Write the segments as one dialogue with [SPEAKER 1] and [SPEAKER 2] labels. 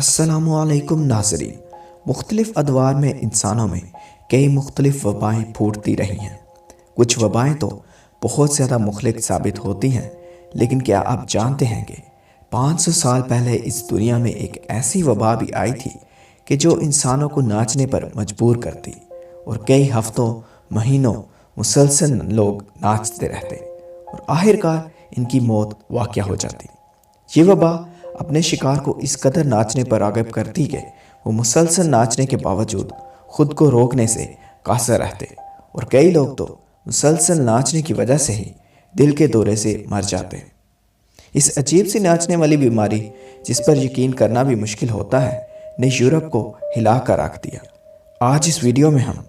[SPEAKER 1] السلام علیکم ناظرین۔ مختلف ادوار میں انسانوں میں کئی مختلف وبائیں پھوٹتی رہی ہیں۔ کچھ وبائیں تو بہت زیادہ مہلک ثابت ہوتی ہیں، لیکن کیا آپ جانتے ہیں کہ 500 سال پہلے اس دنیا میں ایک ایسی وبا بھی آئی تھی کہ جو انسانوں کو ناچنے پر مجبور کرتی، اور کئی ہفتوں مہینوں مسلسل لوگ ناچتے رہتے اور آخر کار ان کی موت واقع ہو جاتی۔ یہ وبا اپنے شکار کو اس قدر ناچنے پر راغب کرتی کہ وہ مسلسل ناچنے کے باوجود خود کو روکنے سے قاصر رہتے، اور کئی لوگ تو مسلسل ناچنے کی وجہ سے ہی دل کے دورے سے مر جاتے۔ اس عجیب سی ناچنے والی بیماری، جس پر یقین کرنا بھی مشکل ہوتا ہے، نے یورپ کو ہلا کر رکھ دیا۔ آج اس ویڈیو میں ہم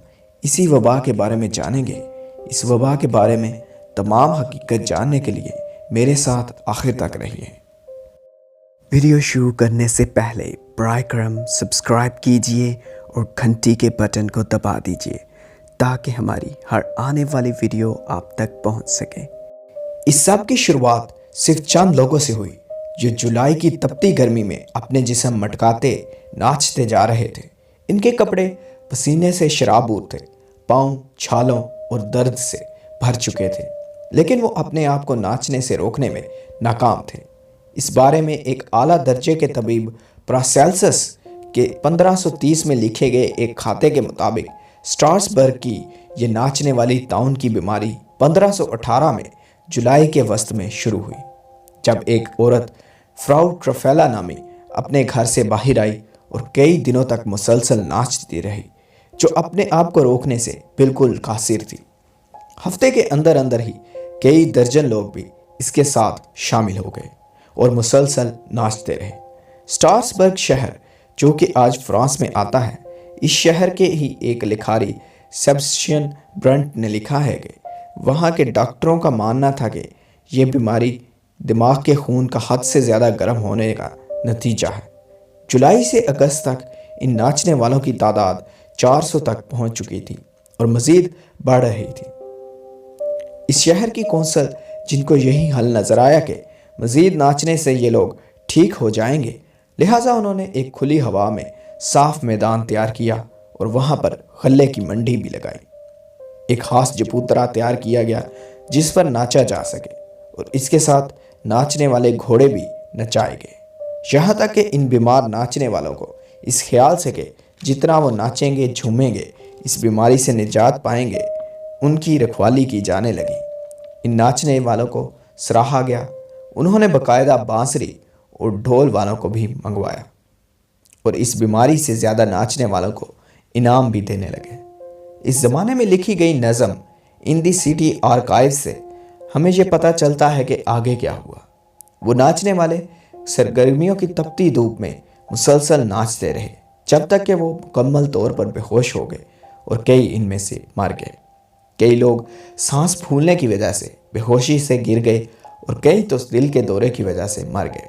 [SPEAKER 1] اسی وبا کے بارے میں جانیں گے۔ اس وبا کے بارے میں تمام حقیقت جاننے کے لیے میرے ساتھ آخر تک رہیے۔ ویڈیو شروع کرنے سے پہلے براہ کرم سبسکرائب کیجئے اور گھنٹی کے بٹن کو دبا دیجئے تاکہ ہماری ہر آنے والی ویڈیو آپ تک پہنچ سکے۔ اس سب کی شروعات صرف چند لوگوں سے ہوئی جو جولائی کی تپتی گرمی میں اپنے جسم مٹکاتے ناچتے جا رہے تھے۔ ان کے کپڑے پسینے سے شرابور تھے، پاؤں چھالوں اور درد سے بھر چکے تھے، لیکن وہ اپنے آپ کو ناچنے سے روکنے میں ناکام تھے۔ اس بارے میں ایک اعلیٰ درجے کے طبیب پراسیلسس کے 1530 میں لکھے گئے ایک کھاتے کے مطابق سٹراسبرگ کی یہ ناچنے والی طاعون کی بیماری 1518 میں جولائی کے وسط میں شروع ہوئی، جب ایک عورت فراؤ ٹرفیلا نامی اپنے گھر سے باہر آئی اور کئی دنوں تک مسلسل ناچتی رہی، جو اپنے آپ کو روکنے سے بالکل قاصر تھی۔ ہفتے کے اندر ہی کئی درجن لوگ بھی اس کے ساتھ شامل ہو گئے اور مسلسل ناچتے رہے۔ سٹراسبرگ شہر، جو کہ آج فرانس میں آتا ہے، اس شہر کے ہی ایک لکھاری سیبسٹین برنٹ نے لکھا ہے کہ وہاں کے ڈاکٹروں کا ماننا تھا کہ یہ بیماری دماغ کے خون کا حد سے زیادہ گرم ہونے کا نتیجہ ہے۔ جولائی سے اگست تک ان ناچنے والوں کی تعداد 400 تک پہنچ چکی تھی اور مزید بڑھ رہی تھی۔ اس شہر کی کونسل، جن کو یہی حل نظر آیا کہ مزید ناچنے سے یہ لوگ ٹھیک ہو جائیں گے، لہٰذا انہوں نے ایک کھلی ہوا میں صاف میدان تیار کیا اور وہاں پر غلے کی منڈی بھی لگائی۔ ایک خاص جپوترا تیار کیا گیا جس پر ناچا جا سکے، اور اس کے ساتھ ناچنے والے گھوڑے بھی نچائے گئے، یہاں تک کہ ان بیمار ناچنے والوں کو اس خیال سے کہ جتنا وہ ناچیں گے جھومیں گے اس بیماری سے نجات پائیں گے، ان کی رکھوالی کی جانے لگی۔ ان ناچنے والوں کو سراہا گیا، انہوں نے باقاعدہ بانسری اور ڈھول والوں کو بھی منگوایا، اور اس بیماری سے زیادہ ناچنے والوں کو انعام بھی دینے لگے۔ اس زمانے میں لکھی گئی نظم ان دی سٹی آرکائیو سے ہمیں یہ پتہ چلتا ہے کہ آگے کیا ہوا۔ وہ ناچنے والے سرگرمیوں کی تپتی دھوپ میں مسلسل ناچتے رہے جب تک کہ وہ مکمل طور پر بے ہوش ہو گئے، اور کئی ان میں سے مر گئے۔ کئی لوگ سانس پھولنے کی وجہ سے بے ہوشی سے گر گئے، اور کئی تو دل کے دورے کی وجہ سے مر گئے۔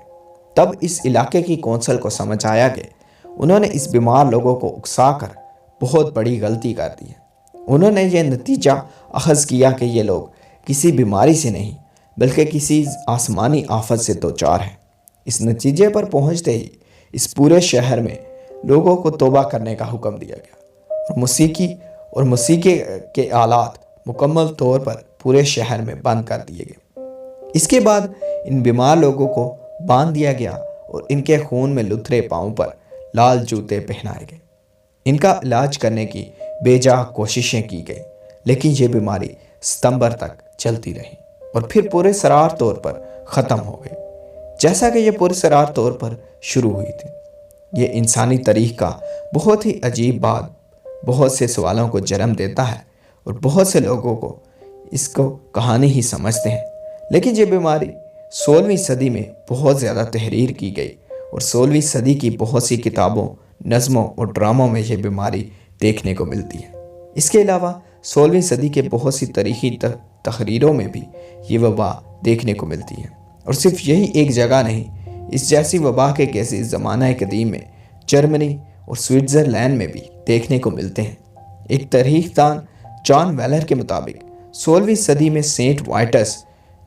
[SPEAKER 1] تب اس علاقے کی کونسل کو سمجھ آیا کہ انہوں نے اس بیمار لوگوں کو اکسا کر بہت بڑی غلطی کر دی ہے۔ انہوں نے یہ نتیجہ اخذ کیا کہ یہ لوگ کسی بیماری سے نہیں بلکہ کسی آسمانی آفت سے دوچار ہیں۔ اس نتیجے پر پہنچتے ہی اس پورے شہر میں لوگوں کو توبہ کرنے کا حکم دیا گیا، اور موسیقی کے آلات مکمل طور پر پورے شہر میں بند کر دیے گئے۔ اس کے بعد ان بیمار لوگوں کو باندھ دیا گیا اور ان کے خون میں لتھڑے پاؤں پر لال جوتے پہنائے گئے۔ ان کا علاج کرنے کی بے جا کوششیں کی گئی، لیکن یہ بیماری ستمبر تک چلتی رہی اور پھر پورے سرار طور پر ختم ہو گئی، جیسا کہ یہ پورے سرار طور پر شروع ہوئی تھی۔ یہ انسانی تاریخ کا بہت ہی عجیب بات بہت سے سوالوں کو جنم دیتا ہے، اور بہت سے لوگوں کو اس کو کہانی ہی سمجھتے ہیں، لیکن یہ بیماری 16ویں صدی میں بہت زیادہ تحریر کی گئی، اور 16ویں صدی کی بہت سی کتابوں، نظموں اور ڈراموں میں یہ بیماری دیکھنے کو ملتی ہے۔ اس کے علاوہ 16ویں صدی کے بہت سی تاریخی تحریروں میں بھی یہ وبا دیکھنے کو ملتی ہے، اور صرف یہی ایک جگہ نہیں، اس جیسی وبا کے کیسز زمانہ قدیم میں جرمنی اور سوئٹزرلینڈ میں بھی دیکھنے کو ملتے ہیں۔ ایک تاریخ دان جان ویلر کے مطابق 16ویں صدی میں سینٹ وائٹس،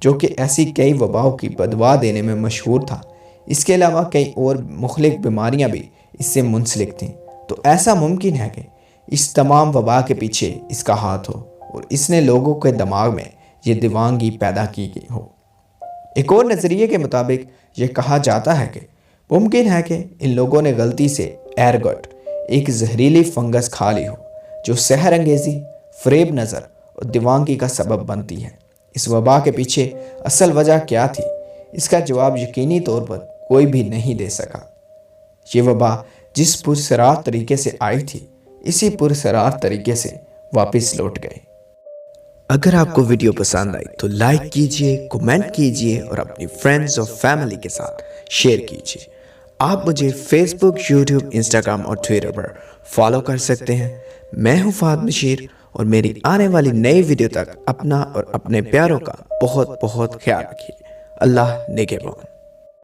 [SPEAKER 1] جو کہ ایسی کئی وباؤں کی بدوا دینے میں مشہور تھا، اس کے علاوہ کئی اور مختلف بیماریاں بھی اس سے منسلک تھیں۔ تو ایسا ممکن ہے کہ اس تمام وبا کے پیچھے اس کا ہاتھ ہو اور اس نے لوگوں کے دماغ میں یہ دیوانگی پیدا کی گئی ہو۔ ایک اور نظریے کے مطابق یہ کہا جاتا ہے کہ ممکن ہے کہ ان لوگوں نے غلطی سے ایرگٹ، ایک زہریلی فنگس کھا لی ہو جو سحر انگیزی، فریب نظر اور دیوانگی کا سبب بنتی ہے۔ اس وبا کے پیچھے اصل وجہ کیا تھی؟ اس کا جواب یقینی طور پر کوئی بھی نہیں دے سکا۔ یہ وبا جس پرسرار طریقے سے آئی تھی، اسی پرسرار طریقے سے واپس لوٹ گئے۔ اگر آپ کو ویڈیو پسند آئی تو لائک کیجئے، کمنٹ کیجئے اور اپنی فرینڈز اور فیملی کے ساتھ شیئر کیجئے۔ آپ مجھے فیس بک، یوٹیوب، انسٹاگرام اور ٹویٹر پر فالو کر سکتے ہیں۔ میں ہوں فہد مشیر اور میری آنے والی نئی ویڈیو تک اپنا اور اپنے پیاروں کا بہت بہت خیال رکھیے۔ اللہ نگہبان۔